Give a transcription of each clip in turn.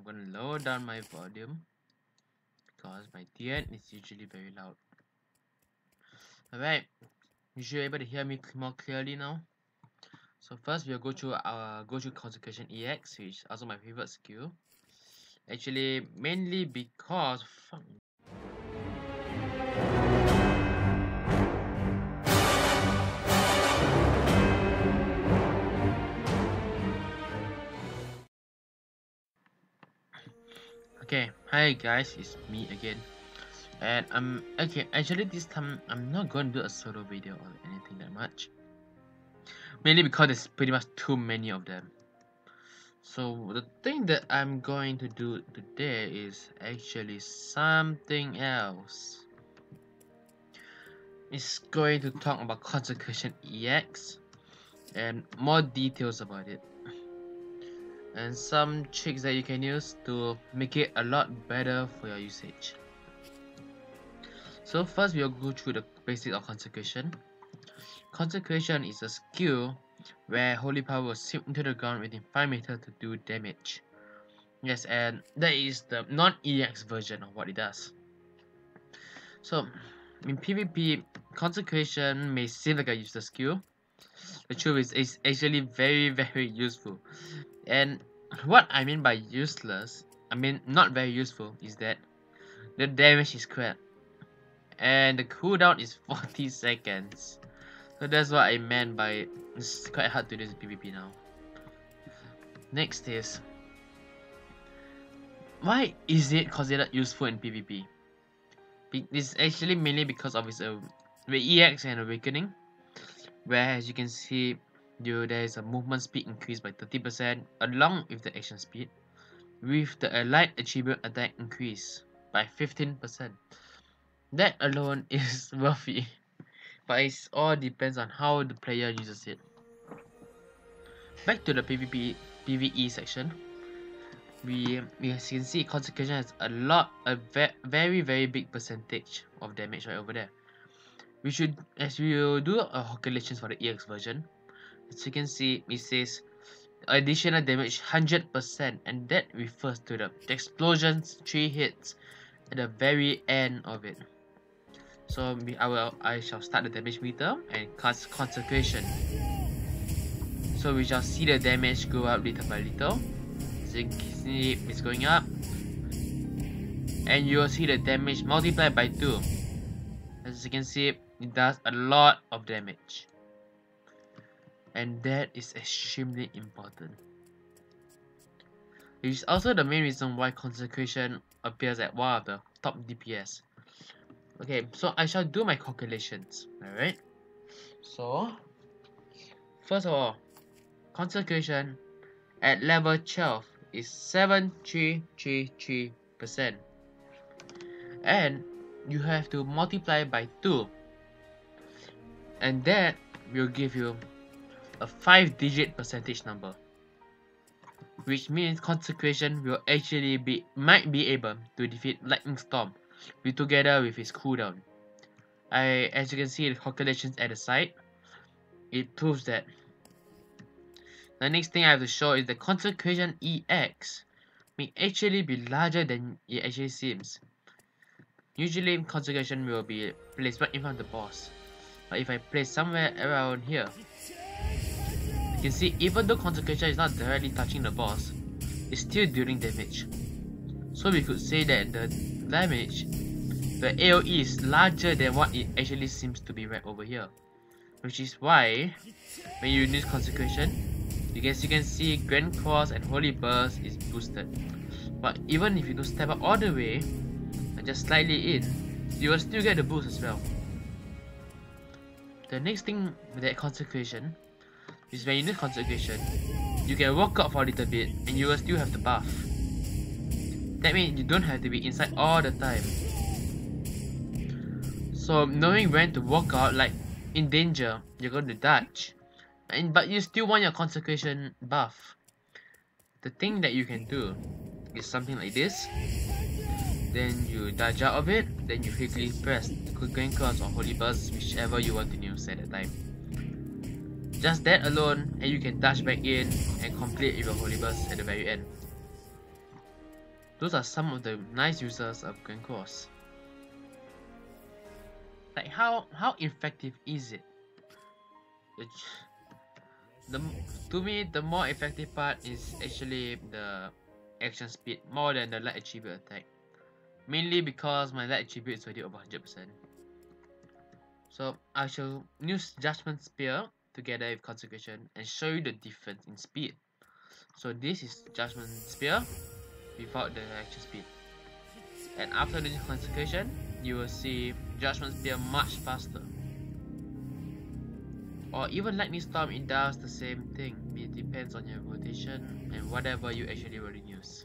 I'm gonna lower down my volume because my DN is usually very loud. Alright, you should be able to hear me more clearly now. So first we'll go through Consecration EX, which is also my favorite skill. Actually, mainly because okay, hi guys, it's me again. And okay, actually this time I'm not going to do a solo video or anything that much. Mainly because there's pretty much too many of them. So the thing that I'm going to do today is actually something else. It's going to talk about Consecration EX and more details about it. And some tricks that you can use to make it a lot better for your usage. So first we'll go through the basics of Consecration. Consecration is a skill where holy power will sink into the ground within 5 meters to do damage. Yes, and that is the non-EX version of what it does. So in PvP, Consecration may seem like a useless skill. The truth is it's actually very useful. And what I mean by useless, I mean not very useful, is that the damage is crap. And the cooldown is 40 seconds. So that's what I meant by it's quite hard to do this PvP now. Next is, why is it considered useful in PvP? This is actually mainly because of its EX and Awakening, where as you can see, there is a movement speed increased by 30% along with the action speed, with the allied attribute attack increase by 15%. That alone is worthy, but it all depends on how the player uses it. Back to the PvE section. As you can see, Consecration has a very big percentage of damage right over there. As we will do calculations for the EX version, as you can see, it says additional damage 100%, and that refers to the explosions 3 hits at the very end of it. So I shall start the damage meter and cast Consecration. So we shall see the damage go up little by little. So you can see it's going up, and you will see the damage multiplied by 2. As you can see, it does a lot of damage, and that is extremely important. It is also the main reason why Consecration appears at one of the top DPS. Okay, so I shall do my calculations. Alright, so first of all, Consecration at level 12 is 7333%, and you have to multiply by 2, and that will give you a 5-digit percentage number, which means Consecration will actually might be able to defeat Lightning Storm together with its cooldown. As you can see the calculations at the side, it proves that. The next thing I have to show is the Consecration EX may actually be larger than it actually seems. Usually Consecration will be placed right in front of the boss, but if I place somewhere around here, you can see even though Consecration is not directly touching the boss, it's still dealing damage. So we could say that the damage, the AoE is larger than what it actually seems to be right over here. Which is why when you use Consecration, you can see Grand Cross and Holy Burst is boosted. But even if you don't step up all the way and just slightly in, you will still get the boost as well. The next thing with that Consecration is when you use Consecration, you can walk out for a little bit and you will still have the buff. That means you don't have to be inside all the time. So knowing when to walk out, like in danger, you're going to dodge, but you still want your Consecration buff. The thing that you can do is something like this. Then you dodge out of it, then you quickly press Grand Cross or Holy Burst, whichever you want to use at the time. Just that alone, and you can dash back in and complete your Holy Burst at the very end. Those are some of the nice uses of Grand Cross. Like how effective is it? The to me the more effective part is actually the action speed more than the light attribute attack. Mainly because my light attribute is already over 100%. So I shall use Judgment Spear together with Consecration and show you the difference in speed. So this is Judgment Spear without the action speed. And after the Consecration, you will see Judgment Spear much faster. Or even Lightning Storm, it does the same thing. It depends on your rotation and whatever you actually want to use.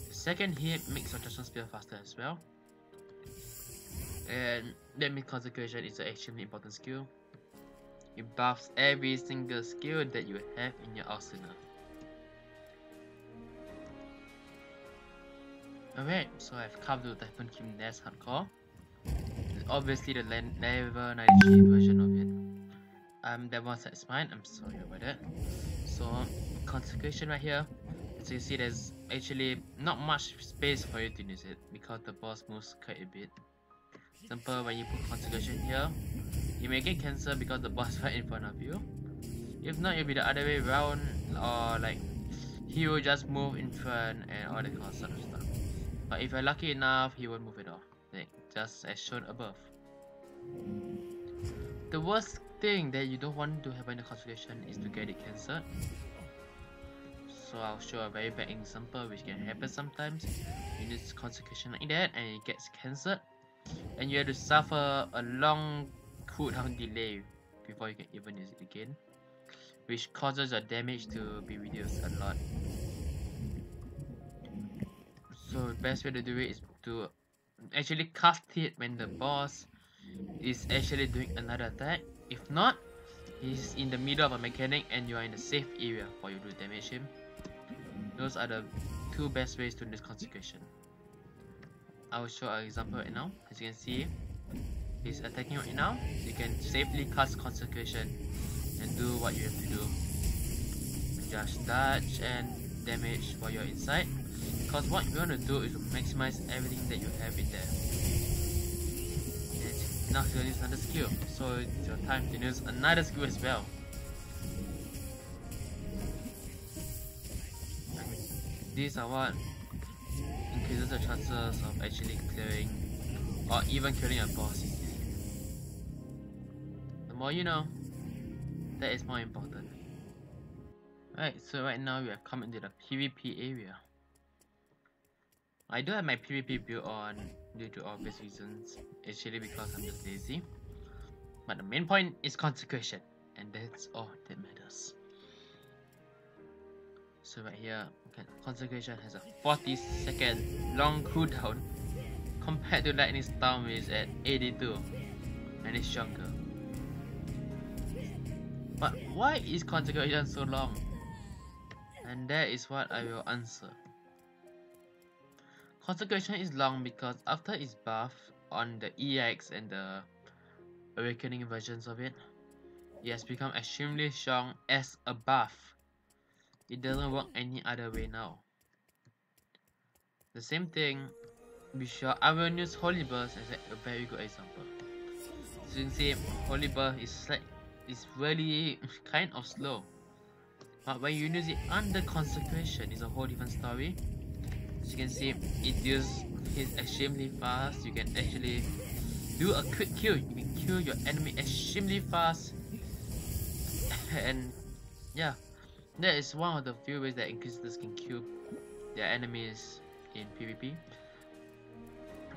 The second hit makes your Judgment Spear faster as well. And that means Consecration is an extremely important skill. It buffs every single skill that you have in your arsenal. Alright, so I've covered the Typhoon King Nest Hardcore. Obviously the level 93 version of it. That was mine, I'm sorry about that. So Consecration right here, as you see there's actually not much space for you to use it because the boss moves quite a bit. Example, when you put Consecration here, you may get cancelled because the boss right in front of you. If not, it'll be the other way around, or like he will just move in front and all that kind of sort of stuff. But if you're lucky enough, he won't move at all, like just as shown above. The worst thing that you don't want to happen in the Consecration is to get it cancelled. So I'll show a very bad example which can happen sometimes. You use Consecration like that and it gets cancelled, and you have to suffer a long cooldown delay before you can even use it again, which causes your damage to be reduced a lot. So the best way to do it is to actually cast it when the boss is actually doing another attack. If not, he's in the middle of a mechanic and you are in a safe area for you to damage him. Those are the two best ways to use Consecration. I will show an example right now. As you can see, he's attacking right now. You can safely cast Consecration and do what you have to do. Just dodge and damage while you're inside. Because what you want to do is to maximize everything that you have in there. And now you're use another skill, so it's your time to use another skill as well. These are what increases the chances of actually clearing or even killing a boss easily. The more you know, that is more important. Right, so right now we have come into the PvP area. I do have my PvP build on due to obvious reasons, actually because I'm just lazy. But the main point is Consecration, and that's all that matters. So right here, Consecration has a 40-second long cooldown compared to Lightning Storm which is at 82, and it's stronger. But why is Consecration so long? And that is what I will answer. Consecration is long because after its buff on the EX and the Awakening versions of it, it has become extremely strong as a buff. It doesn't work any other way now. The same thing, I will use Holy Burst as a very good example. So you can see Holy Burst is really kind of slow. But when you use it under Consecration, it's a whole different story. As you can see, it hits extremely fast. You can actually do a quick kill. You can kill your enemy extremely fast. And yeah, that is one of the few ways that Inquisitors can kill their enemies in PvP.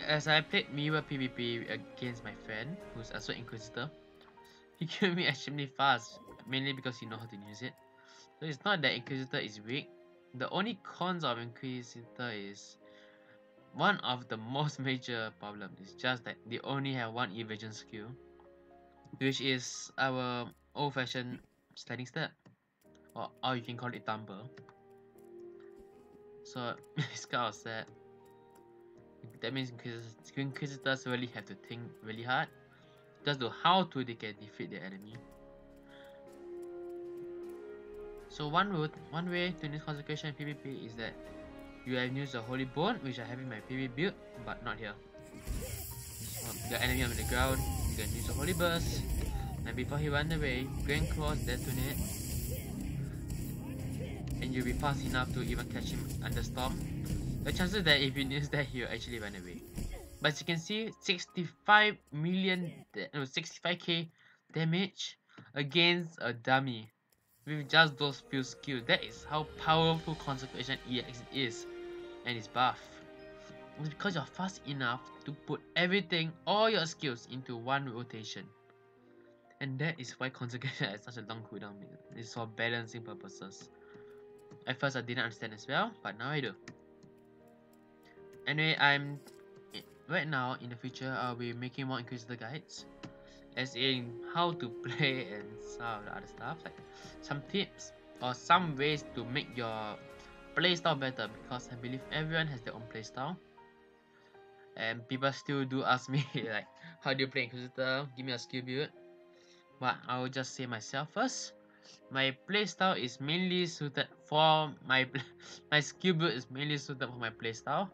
As I played mirror PvP against my friend, who's also Inquisitor, he killed me extremely fast, mainly because he knows how to use it. So it's not that Inquisitor is weak. The only cons of Inquisitor is one of the most major problems is just that they only have one evasion skill, which is our old-fashioned sliding step, or you can call it tumble. So it's kind of sad. That means Inquisitors really have to think really hard just to how they can defeat their enemy. So one way to use Consecration in PvP is that You have used the Holy Bone, which I have in my PvP build, but not here. So, the enemy on the ground, you can use the Holy Burst, and before he runs away, Grand Cross, Detonate, and you'll be fast enough to even catch him under Storm. The chances that if you use that, he'll actually run away. But as you can see, 65k damage against a dummy with just those few skills. That is how powerful Consecration EX is and its buff. It's because you're fast enough to put everything, all your skills into one rotation. And that is why Consecration has such a long cooldown. It's for balancing purposes. At first I didn't understand as well, but now I do. Anyway, right now in the future I'll be making more Inquisitor guides, as in how to play and some of the other stuff, like some tips or some ways to make your playstyle better, because I believe everyone has their own playstyle. And people still do ask me like, how do you play Inquisitor? Give me a skill build. But I will just say myself first. My playstyle is mainly suited for my skill build is mainly suited for my playstyle.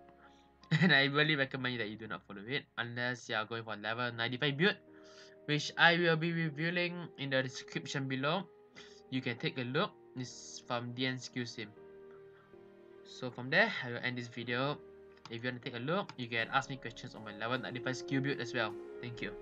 And I really recommend that you do not follow it unless you are going for level 95 build, which I will be revealing in the description below. You can take a look. It's from DN Skill Sim. So from there, I will end this video. If you want to take a look, you can ask me questions on my level 95 skill build as well. Thank you.